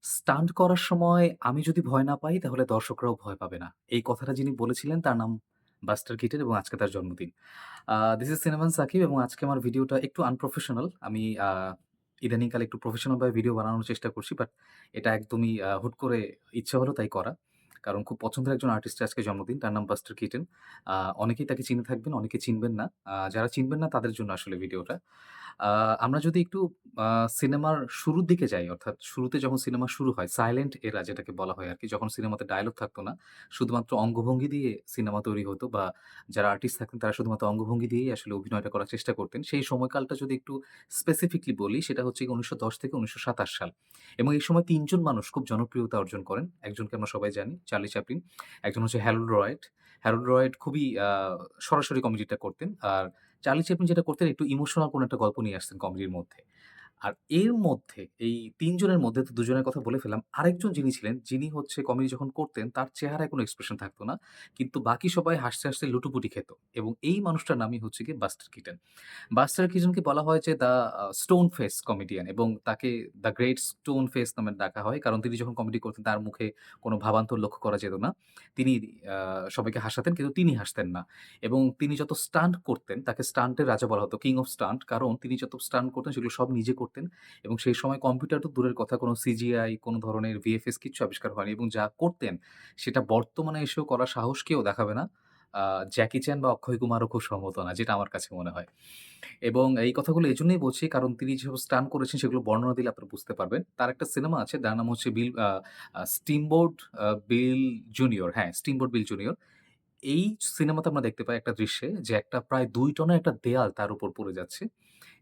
Stunt করার সময় আমি যদি ভয় না পাই তাহলে দর্শকরাও ভয় পাবে না। এই কথাটা যিনি বলেছিলেন তার নাম বাস্টার কিটেন এবং আজকে তার জন্মদিন। দিস ইজ সিনেমান সাকিব এবং আজকে আমার ভিডিওটা একটু আনপ্রফেশনাল। আমি ইদানিংকালে একটু প্রফেশনাল ভাবে ভিডিও বানানোর চেষ্টা করছি। বাট এটা একদমই হুট করে ইচ্ছা হলো তাই করা। কারণ খুব পছন্দের একজন আর্টিস্টের আজকে জন্মদিন। তার নাম বাস্টার কিটেন। আ অনেকেই তাকে চিনে থাকবেন, অনেকে চিনবেন না। যারা চিনবেন না তাদের জন্য আসলে ভিডিওটা। আ আমরা যদি একটু আ সিনেমার শুরুর দিকে যাই, অর্থাৎ শুরুতে যখন সিনেমা শুরু হয়, সাইলেন্ট এরা যেটাকে বলা হয় আরকি। যখন সিনেমাতে ডায়ালগ থাকতো না, শুধুমাত্র অঙ্গভঙ্গি দিয়ে সিনেমা তৈরি হতো বা যারা আর্টিস্ট থাকতেন তারা শুধুমাত্র অঙ্গভঙ্গি দিয়েই আসলে অভিনয়টা করার চেষ্টা করতেন। সেই সময়কালটা যদি একটু স্পেসিফিকলি বলি, সেটা হচ্ছে গিয়ে ১৯১০ থেকে ১৯২৭ সাল। এবং এই সময় ৩ জন মানুষ খুব জনপ্রিয়তা অর্জন করেন। একজনকে আমরা সবাই জানি, চার্লি চ্যাপলিন। একজন হচ্ছে হ্যারল্ড রয়েট। হ্যারল্ড রয়েট খুবই সরাসরি কমেডিটা করতেন। আর চার্লি চ্যাপলিন যেটা করতেন একটু ইমোশনাল কোনো একটা গল্প নিয়ে আসতেন কমেডির মধ্যে। আর এর মধ্যে এই ৩ জনের মধ্যে তো ২ জনের কথা বলে ফেললাম। আরেকজন যিনি ছিলেন, যিনি হচ্ছে কমেডি যখন করতেন তার চেহারায় কোনো এক্সপ্রেশন থাকতো না। কিন্তু বাকি সবাই হাসতে, হাসতে লুটোপুটি খেত। এবং এই মানুষটার নামই হচ্ছে গিয়ে বাস্টার কিটন। বাস্টার কিচনকে বলা হয় যে দ্য স্টোন ফেস কমেডিয়ান এবং তাকে দ্য গ্রেট স্টোন ফেস নামে ডাকা হয়। কারণ তিনি যখন কমেডি করতেন তার মুখে কোনো ভাবান্তর লক্ষ্য করা যেত না। তিনি সবাইকে হাসাতেন কিন্তু তিনি হাসতেন না। এবং তিনি যত স্টান্ট করতেন তাকে স্টান্টের রাজা বলা হতো, কিং অফ স্টান্ট। কারণ তিনি যত স্টান্ট করতেন সেগুলো সব নিজে করতেন এবং সেই সময় কম্পিউটার তো দূরের কথা, কোনো সিজিআই, কোনো ধরনের ভিএফএক্স কিচ্ছু আবিষ্কার হয়নি এবং যা করতেন সেটা বর্তমানে এসেও করার সাহস কেউ দেখাবে না। আ জ্যাকি চ্যান বা অক্ষয় কুমারও খুব সম্ভবত না, যেটা আমার কাছে মনে হয়। এবং এই কথাগুলো এজন্যই বলছি কারণ তিনি যেসব স্টান্ট করেছেন সেগুলো বর্ণনা দিলে আপনারা বুঝতে পারবেন। তার একটা সিনেমা আছে যার নাম হচ্ছে বিল আ আ স্টিমবোট বিল জুনিয়র, হ্যাঁ, স্টিমবোট বিল জুনিয়র। এই সিনেমাতে আমরা দেখতে পাই একটা দৃশ্যে যে একটা প্রায় ২ টনের একটা দেয়াল তার উপর পড়ে যাচ্ছে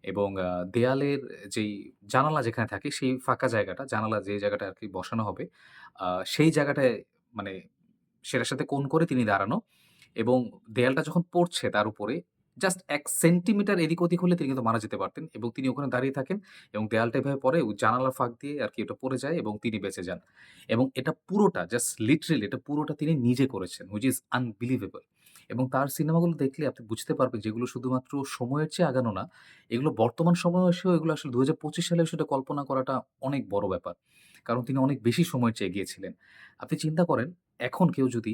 এবং দেয়ালের যেই জানালা যেখানে থাকে সেই ফাঁকা জায়গাটা, জানালা যে জায়গাটা আরকি বসানো হবে, আ সেই জায়গাটায় মানে সেটার সাথে কোণ করে তিনি দাঁড়ানো এবং দেয়ালটা যখন পড়ছে তার উপরে জাস্ট ১ সেন্টিমিটার এদিক-ওদিক হলে তিনি কিন্তু মারা যেতে পারতেন এবং তিনি ওখানে দাঁড়িয়ে থাকেন এবং দেয়ালটা এভাবে পড়ে ও জানালার ফাঁক দিয়ে আরকি ওটা পড়ে যায় এবং তিনি বেঁচে যান। এবং এটা পুরোটা জাস্ট লিটারেলি এটা পুরোটা তিনি নিজে করেছেন, which is unbelievable এবং তার সিনেমাগুলো দেখলে আপনি বুঝতে পারবেন যেগুলো শুধুমাত্র সময়ের চেয়ে আগানো না, এগুলো বর্তমান সময়ে এসেও এগুলো আসলে ২০২৫ সালে সেটা কল্পনা করাটা অনেক বড় ব্যাপার। কারণ তিনি অনেক বেশি সময়ের চেয়ে এগিয়েছিলেন। আপনি চিন্তা করেন এখন কেউ যদি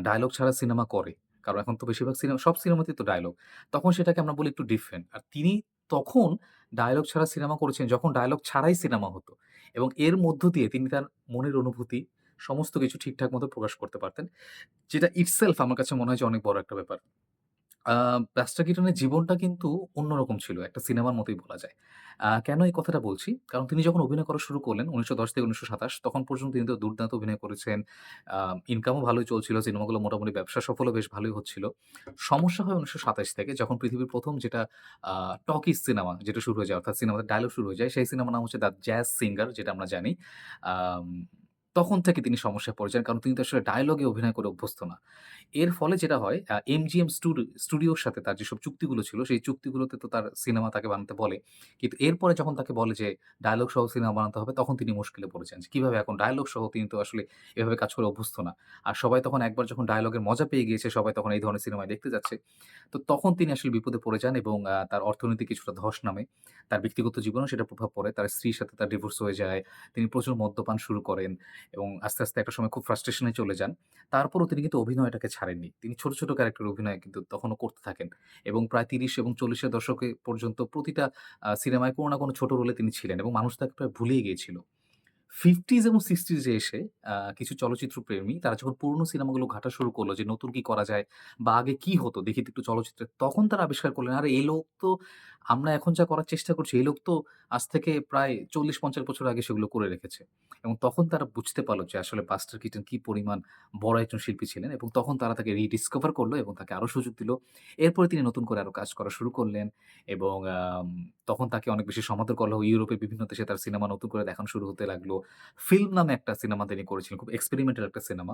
ডায়ালগ ছাড়া সিনেমা করে। কারণ এখন তো বেশিরভাগ সব সিনেমাতেই তো ডায়ালগ। তখন সেটাকে আমরা বলি একটু ডিফারেন্ট। আর তিনি তখন ডায়ালগ ছাড়া সিনেমা করেছেন যখন ডায়ালগ ছাড়াই সিনেমা হতো। এবং এর মধ্য দিয়ে তিনি তার মনের অনুভূতি সমস্ত কিছু ঠিকঠাক মতো প্রকাশ করতে পারতেন। যেটা ইটসেলফ আমার কাছে মনে হয় যে অনেক বড় একটা ব্যাপার। আ বাস্টার কিটনের জীবনটা কিন্তু অন্যরকম ছিল। একটা সিনেমার মতোই বলা যায়। কেন এই কথাটা বলছি? কারণ তিনি যখন অভিনয় করা শুরু করলেন ১৯১০ থেকে ১৯২৭ তখন পর্যন্ত তিনি তো দুর্দান্ত অভিনয় করেছেন। আ ইনকামও ভালোই চলছিল। সিনেমাগুলো মোটামুটি ব্যবসা সফলও বেশ ভালোই হচ্ছিল। সমস্যা হয় ১৯২৭ থেকে যখন পৃথিবীর ১ম যেটা আ টকিজ সিনেমা যেটা শুরু হয়ে যায়, অর্থাৎ সিনেমাতে ডায়ালগ শুরু হয়ে যায়। সেই সিনেমার নাম হচ্ছে 'দ্য জ্যাজ সিঙ্গার' যেটা আমরা জানি। আম তখন থেকে তিনি সমস্যায় পড়ে যান। কারণ তিনি তো আসলে ডায়ালগে অভিনয় করে অভ্যস্ত না। এর ফলে যেটা হয় এমজিএম স্টুডিওর সাথে তার যেসব চুক্তিগুলো ছিল, সেই চুক্তিগুলোতে তো তার সিনেমা তাকে বানাতে বলে। কিন্তু এরপরে যখন তাকে বলে যে ডায়ালগ সহ সিনেমা বানাতে হবে, তখন তিনি মুশকিলে পড়েছেন যে কিভাবে এখন ডায়ালগ সহ, তিনি তো আসলে এভাবে কাজ করে অভ্যস্ত না। আর সবাই তখন একবার যখন ডায়ালগের মজা পেয়ে গিয়েছে, সবাই তখন এই ধরনের সিনেমায় দেখতে যাচ্ছে। তো তখন তিনি আসলে বিপদে পড়ে যান এবং তার অর্থনৈতিক কিছুটা ধস নামে। তার ব্যক্তিগত জীবনেও সেটার প্রভাব পড়ে। তার স্ত্রীর সাথে তার ডিভোর্স হয়ে যায়। তিনি প্রচুর মদ্যপান শুরু করেন এবং আস্তে, আস্তে একটা সময় খুব ফ্রাস্ট্রেশন এ চলে যান। তারপরও তিনি কিন্তু অভিনয়টাকে ছাড়েননি। তিনি ছোট, ছোট ক্যারেক্টারে অভিনয় কিন্তু তখনও করতে থাকেন এবং প্রায় ৩০ এবং ৪০ এর দশকে পর্যন্ত প্রতিটা সিনেমায় কোনো না কোনো ছোট রোলে তিনি ছিলেন এবং মানুষ তাকে প্রায় ভুলেই গিয়েছিল। 50s এবং 60s এ এসে কিছু চলচ্চিত্র প্রেমী তারা যখন পুরনো সিনেমাগুলো ঘাঁটা শুরু করলো যে নতুন কি করা যায় বা আগে কি হতো দেখি তো একটু চলচ্চিত্রে। তখন তারা আবিষ্কার করলেন, আরে এই লোক তো আমরা এখন যা করার চেষ্টা করছি, এই লোক তো আজ থেকে প্রায় ৪০-৫০ বছর আগে সেগুলো করে রেখেছে। এবং তখন তারা বুঝতে পারল যে আসলে বাস্টার কিটন কি পরিমাণ বড় একজন শিল্পী ছিলেন এবং তখন তারা তাকে রিডিসকভার করলো এবং তাকে আরো সুযোগ দিল। এরপরে তিনি নতুন করে আরো কাজ করা শুরু করলেন এবং তখন তাকে অনেক বেশি সমাদর করা হলো। ইউরোপের বিভিন্ন দেশে তার সিনেমা নতুন করে দেখানো শুরু হতে লাগলো। 'ফিল্ম' নামে একটা সিনেমা তিনি করেছিলেন। খুব এক্সপেরিমেন্টাল একটা সিনেমা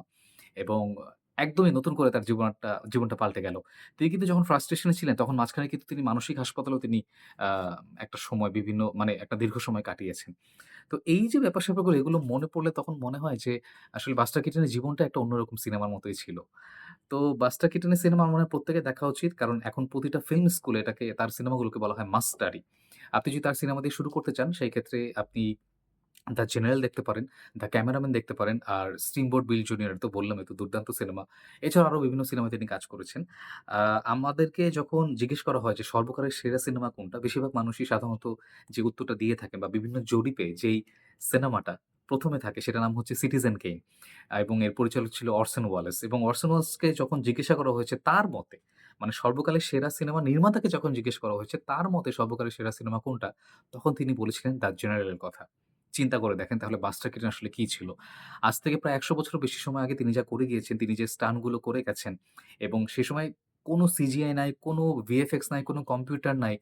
এবং একদমই নতুন করে তার জীবনটা পাল্টে গেল। তিনি কিন্তু যখন ফ্রাস্ট্রেশন এ ছিলেন তখন মাঝখানে কিন্তু তিনি মানসিক হাসপাতালেও তিনি আ একটা সময় বিভিন্ন মানে একটা দীর্ঘ সময় কাটিয়েছেন। তো এই যে ব্যাপার-স্যাপারগুলো এগুলো মনে পড়লে তখন মনে হয় যে আসলে বাস্টার কিটনের জীবনটা একটা অন্যরকম সিনেমার মতোই ছিল। তো বাস্টার কিটনের সিনেমা আমার মনে হয় প্রত্যেকের দেখা উচিত। কারণ এখন প্রতিটা ফিল্ম স্কুলে এটাকে তার সিনেমাগুলোকে বলা হয় মাস্ট স্টাডি। আপনি যদি তার সিনেমা দিয়ে শুরু করতে চান সেই ক্ষেত্রে আপনি দ্য জেনারেল দেখতে পারেন, দ্য ক্যামেরাম্যান দেখতে পারেন। আর স্টিমবোট বিল জুনিয়র তো বললামই তো দুর্দান্ত সিনেমা। এছাড়াও আরো বিভিন্ন সিনেমায় তিনি কাজ করেছেন। আ আমাদেরকে যখন জিজ্ঞেস করা হয় যে সর্বকালের সেরা সিনেমা কোনটা? বেশিরভাগ মানুষই সাধারণত যে উত্তরটা দিয়ে থাকেন বা বিভিন্ন জরিপে যেই সিনেমাটা ১ম এ থাকে সেটার নাম হচ্ছে 'সিটিজেন কেইন' এবং এর পরিচালক ছিল অরসন ওয়েলেস এবং অরসন ওয়েলেসকে যখন জিজ্ঞাসা করা হয়েছে তার মতে, মানে সর্বকালের সেরা সিনেমা নির্মাতাকে যখন জিজ্ঞেস করা হয়েছে তার মতে সর্বকালের সেরা সিনেমা কোনটা? তখন তিনি বলেছিলেন 'দ্য জেনারেল' এর কথা। চিন্তা করে দেখেন তাহলে বাস্টার কিটন আসলে কি ছিল? আজ থেকে প্রায় ১০০ বছরও বেশি সময় আগে তিনি যা করে গিয়েছেন, তিনি যে স্টান্ট গুলো করে গেছেন এবং সে সময় কোনো সিজিআই নাই, কোনো ভিএফএক্স নাই, কোনো কম্পিউটার নাই।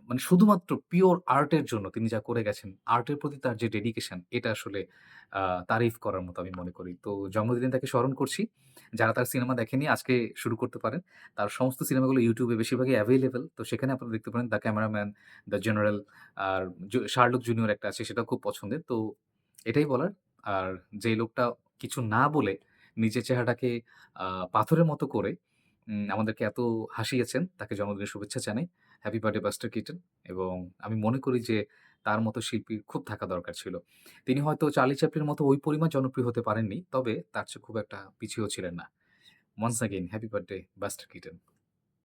মানে শুধুমাত্র পিওর আর্ট এর জন্য তিনি যা করে গেছেন, আর্টের প্রতি তার যে ডেডিকেশন এটা আসলে আ তারিফ করার মতো আমি মনে করি। তো জন্মদিনে তাকে স্মরণ করছি। যারা তার সিনেমা দেখেননি আজকে শুরু করতে পারেন। তার সমস্ত সিনেমাগুলো YouTube এ বেশিরভাগই এভেইলেবল। তো সেখানে আপনারা দেখতে পারেন 'দ্য ক্যামেরাম্যান', 'দ্য জেনারেল' আর 'শার্লক জুনিয়র' একটা আছে সেটাও খুব পছন্দের। তো এটাই বলার। আর যেই লোকটা কিছু না বলে নিজের চেহারাটাকে আ পাথরের মতো করে আমাদেরকে এত হাসিয়েছেন, তাকে জন্মদিনের শুভেচ্ছা জানাই। হ্যাপি বার্থডে বাস্টার কিটন এবং আমি মনে করি যে তার মতো শিল্পীর খুব থাকা দরকার ছিল। তিনি হয়তো চার্লি চ্যাপলিনের মতো ওই পরিমাণ জনপ্রিয় হতে পারেননি। তবে তার চেয়ে খুব একটা পিছিয়েও ছিলেন না। Once again happy birthday Buster ketone.